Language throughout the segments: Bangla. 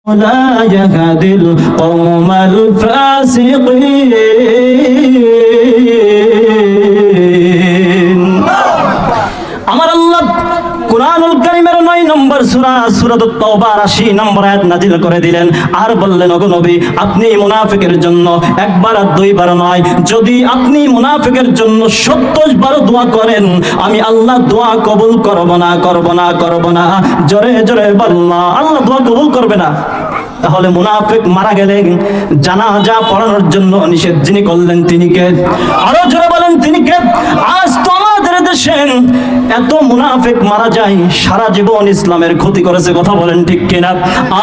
لا يهدي القوم الفاسقين আমার আল্লাহ কুরআনুল কারীমের 9 নম্বর সূরা সূরাতুত তাওবার 80 নম্বর আয়াত নাযিল করে দিলেন আর বললেন ওগো নবী আপনি মুনাফিকের জন্য একবার আর দুইবার নয় যদি আপনি মুনাফিকের জন্য 70 বার দোয়া করেন আমি আল্লাহ দোয়া কবুল করব না জোরে জোরে বলনা আল্লাহ দোয়া কবুল করবে না। তাহলে মুনাফিক মারা গেলে জানাজা পড়ানোর জন্য নিষেধ যিনি করলেন তিনি কে? আরো জোরে বলেন তিনি কে? আজ তো আমাদের দেশে এত মুনাফিক মারা যায় সারা জীবন ইসলামের ক্ষতি করেছে, কথা বলেন ঠিক কিনা?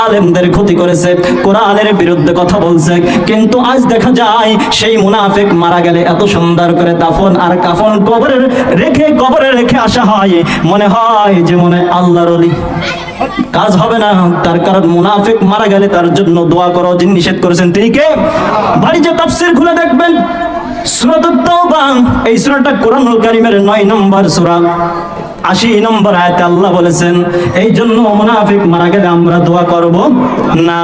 আলেমদের ক্ষতি করেছে, কোরআনের বিরুদ্ধে কথা বলছে, কিন্তু আজ দেখা যায় সেই মুনাফিক মারা গেলে এত সুন্দর করে দাফন আর কাফন কবরে রেখে আসা হয়, মনে হয় যে মনে আল্লাহর ওলি। কাজ হবে না, তার কারণ মুনাফিক মারা গেলে তার জন্য দোয়া করো যিনি নিষেধ করেছেন তিনি কে? বাড়িতে তাফসীর খুলে দেখবেন সূরাতুত তাওবা, এই সূরাটা কুরআনুল কারীমের 9 নম্বর সূরা 80 নম্বর আয়াতে আল্লাহ বলেছেন এই জন্য মুনাফিক মারা গেলে আমরা দোয়া করব না।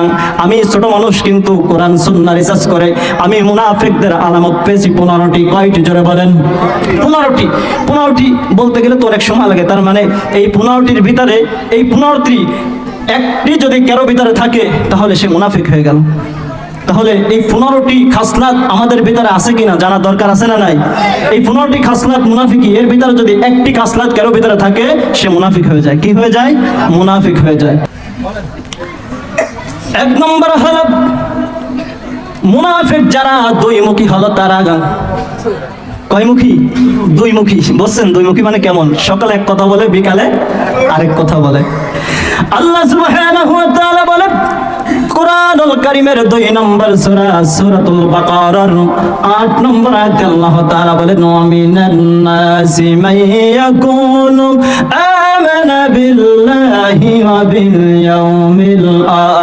আমি ছোট মানুষ কিন্তু কোরআন সুন্নাহ রিসার্চ করে আমি মুনাফিকদের আলামত পেয়েছি 15টি। কয়টি জোরে বলেন? 15টি বলতে গেলে তো অনেক সময় লাগে, তার মানে এই 15টির ভিতরে এই 15টি একটি যদি কারো ভিতরে থাকে তাহলে সে মুনাফিক হয়ে গেল। তাহলে এই 15টি খাসলাত আমাদের ভিতরে আছে কিনা জানা দরকার আছে না নাই? এই 15টি খাসলাত মুনাফিকি, এর ভিতরে যদি একটি খাসলাত কারো ভিতরে থাকে সে মুনাফিক হয়ে যায়। কি হয়ে যায়? মুনাফিক হয়ে যায়। এক নম্বর হলো মুনাফিক যারা দুইমুখী হলো তারা কয়মুখী? দুইমুখী। বুঝছেন দুইমুখী মানে কেমন? সকালে এক কথা বলে বিকালে আরেক কথা বলে। আল্লাহ সুবহানাহু ওয়া তাআলা বলে কুরআনুল কারীমের 2 নম্বর সূরা সূরাতুল বাকারার 8 নম্বর আয়াতে আল্লাহ তাআলা বলেন মিনান নাসি মাইয়াকুনু আমানা বিল্লাহি ওয়া বিল ইয়াউমিল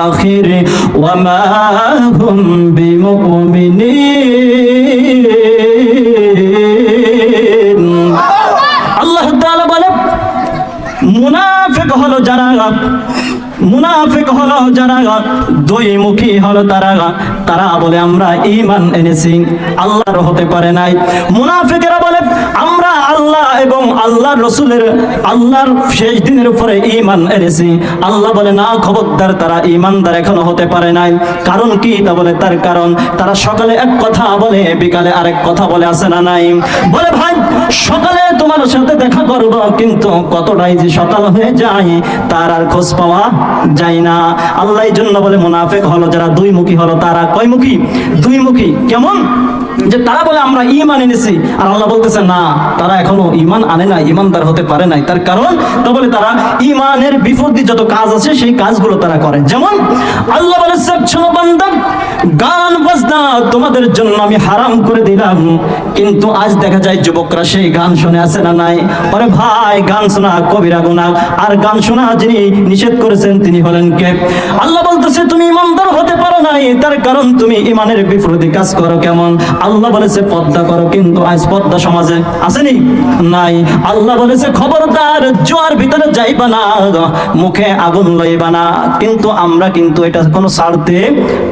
আখির ওয়া মা হুম বিমুমিনিন। আল্লাহ তাআলা বলে মুনাফিক হলো যারা দুইমুখী হলো তারা বলে আমরা ঈমান এনেছি, আল্লাহর হতে পারে নাই। মুনাফিকেরা বলে আমরা আল্লাহ এবং আল্লাহর রাসূলের আল্লাহর শেষ দিনের উপরে ঈমান এনেছি। আল্লাহ বলে না, খবরদার, তারা ঈমানদার এখনো হতে পারে নাই। কারণ কি? তা বলে তার কারণ তারা সকালে এক কথা বলে বিকালে আরেক কথা বলে, আছে না নাই? বলে ভাই সকালে তোমার সাথে দেখা করব, কিন্তু কতটাই যে সকাল হয়ে যায় তার আর খোঁজ পাওয়া যায় না। আল্লাহ এই জন্য বলে মুনাফিক হলো যারা দুইমুখী হলো তারা কয়মুখী? দুইমুখী। কেমন? যে তারা বলে আমরা ঈমান এনেছি আর আল্লাহ বলতেছে না, তারা এখনো ঈমান আনে নাই, ঈমানদার হতে পারে নাই। তার কারণ তা বলে তারা ঈমানের বিপরীত যত কাজ আছে সেই কাজগুলো তারা করে। যেমন আল্লাহ বলে শোনো বান্দা, গান বাজনা তোমাদের জন্য আমি হারাম করে দিলাম, কিন্তু আজ দেখা যায় যুবকরা সেই গান শুনে, আছে না নাই? আরে ভাই গান শোনা কবিরা গুনাহ, আর গান শোনা যিনি নিষেধ করেছেন তিনি হলেন কে? আল্লাহ বলতেছে তুমি ঈমানদার হতে পারো নাই, তার কারণ তুমি ঈমানের বিপরীত কাজ করো। কেমন? আল্লাহ বলেছে পর্দা করো, কিন্তু আজ পর্দা সমাজে আসেনি? নাই। আল্লাহ বলেছে খবরদার জোয়ার ভিতরে যাইবা না, মুখে আগুন লইবা না, কিন্তু আমরা কিন্তু এটা কোনো ছাড়তে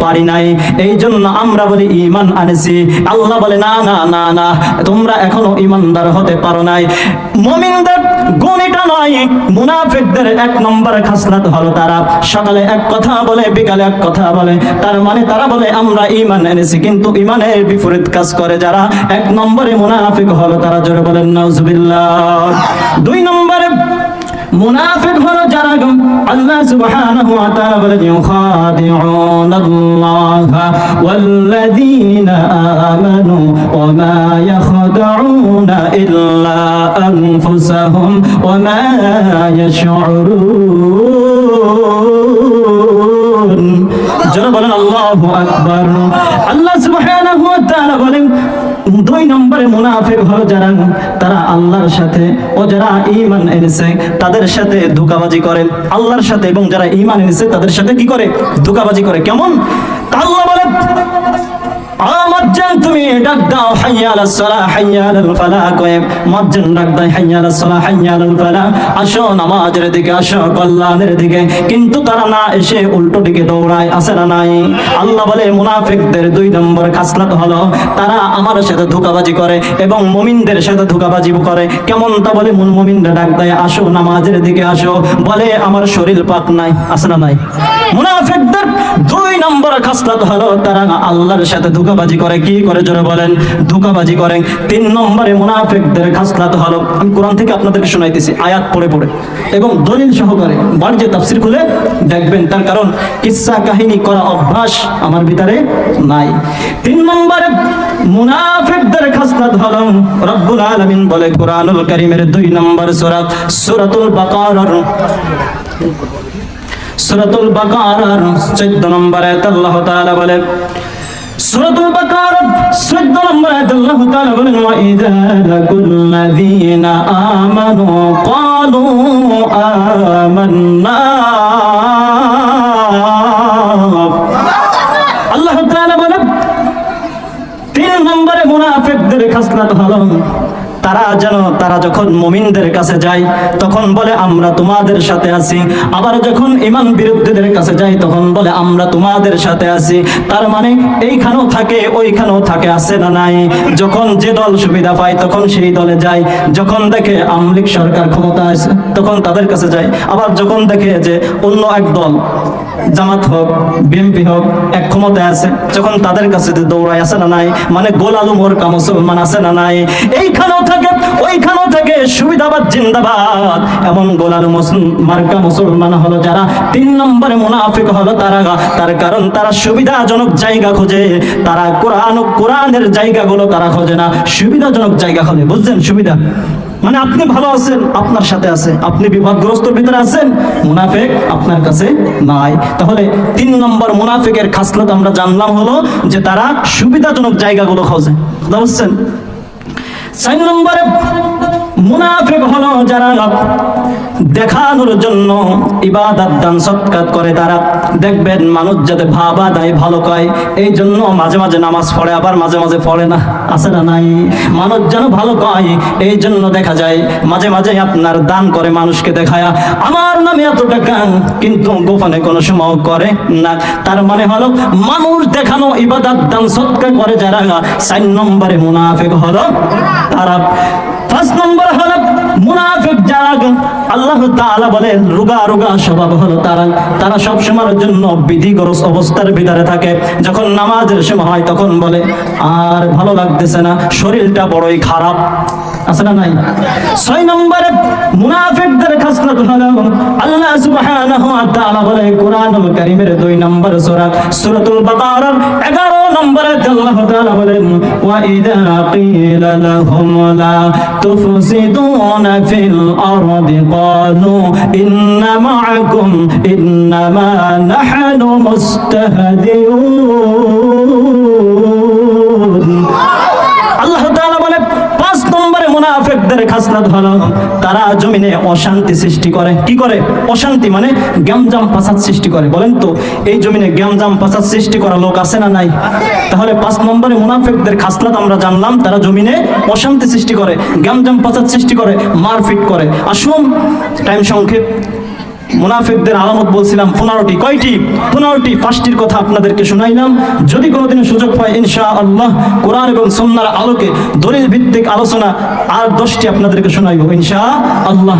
পারি নাই। এই জন্য আমরা বলি ঈমান আনেছি। আল্লাহ বলে না না না না, তোমরা এখনো ঈমানদার হতে পারো নাই। মুমিনদের গুণ এটা নয়। মুনাফিকদের 1 নম্বর খাসলাত হলো তারা সকালে এক কথা বলে বিকালে এক কথা বলে, তার মানে তারা বলে আমরা ঈমান এনেছি, কিন্তু ঈমানের বিপরীত কাজ করে যারা 1 নম্বরে মুনাফিক হলো তারা। জোরে বলেন নাউজুবিল্লাহ। 2 নম্বরে মুনাফিক হলো যারা আল্লাহ সুবহানাহু ওয়া তাআলা বলেন ইউখাদিউনাল্লাহা ওয়াল্লাযীনা আমানু ওয়া মা ইয়াখদাউনা ইল্লা আনফুসাহুম ওয়া মা ইয়াশউরুন। যারা বলেন আল্লাহু আকবার। আল্লাহ সুবহানাহু ওয়া তাআলা বলেন 2 নম্বরে মুনাফিক হলো যারা তারা আল্লাহর সাথে ও যারা ঈমান এনেছে তাদের সাথে ধোঁকাবাজি করে। আল্লাহর সাথে এবং যারা ঈমান এনেছে তাদের সাথে কি করে? ধোঁকাবাজি করে। কেমন? আল্লাহ বলে মুয়াজ্জিন তুমি ডাক দাও হাইয়া আলাস সালাহ হাইয়া আলাল ফালাহ কয়ে মুয়াজ্জিন ডাক দেয় হাইয়া আলাস সালাহ হাইয়া আলাল ফালাহ, আসো নামাজের দিকে, আসো কল্যাণের দিকে, কিন্তু তারা না এসে উল্টো দিকে দৌড়ায়, আছে না নাই? আল্লাহ বলে মুনাফিকদের 2 নম্বর খাসলত হলো তারা আমার সাথে ধোঁকাবাজি করে এবং মুমিনদের সাথে ধোঁকাবাজি করে। কেমন তা বলে? মুমিনরা ডাক দেয় আসো নামাজের দিকে আসো, বলে আমার শরীর পাক নাই, আছে না নাই? মুনাফিকদের 2 নম্বর খাসলত হলো তারা আল্লাহর সাথে ধোঁকাবাজি করে। কি করে জোরে বলেন? ধোঁকাবাজি করে। 3 নম্বরে মুনাফিকদের খাসলত হলো, আমি কোরআন থেকে আপনাদেরকে শোনাইতেছি আয়াত পড়ে পড়ে এবং দলিল সহকারে, বাড়িতে তাফসীর খুলে দেখবেন, তার কারণ কিসসা কাহিনী করা অভ্যাস আমার ভিতরে নাই। 3 নম্বরে মুনাফিকদের খাসলত হলো রব্বুল আলামিন বলে কোরআনুল কারীমের 2 নম্বর সূরা সূরাতুল বাকারার 14 নম্বর আয়াত আল্লাহ তাআলা বলে, সূরাতুল বাকারা 14 নম্বর আয়াত আল্লাহ তাআলা বলেন ওয়া ইযা লাকুল্লাযীনা আমানু ক্বালু আমান্না। আল্লাহ তাআলা বলেন 3 নম্বরে মুনাফিকদের খাসলত হলো তারা যখন মুমিনদের কাছে যায় তখন বলে আমরা তোমাদের সাথে আছি, আবার যখন ঈমান বিরুদ্ধীদের কাছে যায় তখন বলে আমরা তোমাদের সাথে আছি। তার মানে এইখানেও থাকে ওইখানেও থাকে, আছে না নাই? যখন যে দল সুবিধা পায় তখন সেই দলে যায়, যখন দেখে আওয়ামী লীগ সরকার ক্ষমতা আছে তখন তাদের কাছে যায়, আবার যখন দেখে যে অন্য এক দল জামাত হোক বিএনপি হোক এক ক্ষমতায় আছে যখন তাদের কাছে দৌড়ায়, আছে না নাই? মানে গোল আলু মোরকা মুসলমান, আছে না নাই? এইখানেও থাকে ওইখানেও থাকে, সুবিধাবাদ জিন্দাবাদ। এমন গোল আলু মার্কা মুসলমান হলো যারা 3 নম্বরে মুনাফিক হলো তারা, তার কারণ তারা সুবিধাজনক জায়গা খোঁজে, তারা কোরআনের জায়গাগুলো তারা খোঁজে না, সুবিধাজনক জায়গা খোঁজে। বুঝছেন? সুবিধা মানে আপনি ভালো আছেন, আপনার সাথে আছে, আপনি বিপদগ্রস্তর ভিতরে আছেন, মুনাফিক আপনার কাছে নাই। তাহলে 3 নম্বর মুনাফিকের খাসলত আমরা জানলাম হলো যে তারা সুবিধাজনক জায়গাগুলো খোঁজে। বুঝছেন? 4 নম্বরে মুনাফিক হলো যারা দেখানোর জন্য ইবাদত দান সৎকার করে। তারা দেখবেন মানুষ যাতে ভাবা দেয় ভালো কয়, এই জন্য মাঝে মাঝে নামাজ পড়ে আবার মাঝে মাঝে পড়ে না, আছে না নাই? মানুষ যেন ভালো কয় এই জন্য দেখা যায় মাঝে মাঝে আপনার দান করে মানুষকে দেখায় আমার নামে এত টাকা, কিন্তু গোপনে কোনো সময় করে না। তার মানে হলো মানুষ দেখানো ইবাদত দান সৎকার করে যারা, 4 নম্বরে মুনাফিক হলো তারা। 5 নম্বর হলো মুনাফিক যারা আল্লাহ তাআলা বলে রোগা রোগা স্বভাব হলো তারা সব সময়ের জন্য বিধিগ্রস্ত অবস্থার ভিতরে থাকে। যখন নামাজের সময় হয় তখন বলে আর ভালো লাগতেছে না, শরীরটা বড়ই খারাপ, আছে না নাই? 6 নম্বরে মুনাফিকদের খাসলত হলো আল্লাহ সুবহানাহু ওয়া তাআলা বলে কোরআনুল কারীমের 2 নম্বর সূরা সূরাতুল বাকারার 11 নম্বরে আল্লাহ তাআলা বলেন ওয়া ইযা কিলা লাহুম লা তুফসিদুনা ফিল আরদি ক্বালু ইন্না মাআকুম ইন্নামা নাহনু মুস্তাহদিউন। আল্লাহ তাআলা বলে 5 নম্বরে মুনাফিকদের খাসলত হলো তারা জমিনে অশান্তি সৃষ্টি করে। কি করে? অশান্তি মানে গ্যামজাম ফাসাদ সৃষ্টি করে। বলেন তো এই জমিনে গ্যামজাম ফাসাদ সৃষ্টি করা লোক আছে না নাই? তাহলে 5 নম্বরে মুনাফিকদের খাসলত আমরা জানলাম, তারা জমিনে অশান্তি সৃষ্টি করে, গ্যামজাম ফাসাদ সৃষ্টি করে, মারপিট করে। আসুন টাইম সংক্ষেপ, মুনাফিকদের আলামত বলছিলাম 15টি। কয়টি? 15টি। 5টির কথা আপনাদেরকে শোনাইলাম। যদি কোনোদিন সুযোগ পাই ইনশাআল্লাহ কোরআন এবং সুন্নাহর আলোকে দলিল ভিত্তিক আলোচনা আর 10টি আপনাদেরকে শোনাইব ইনশাআল্লাহ।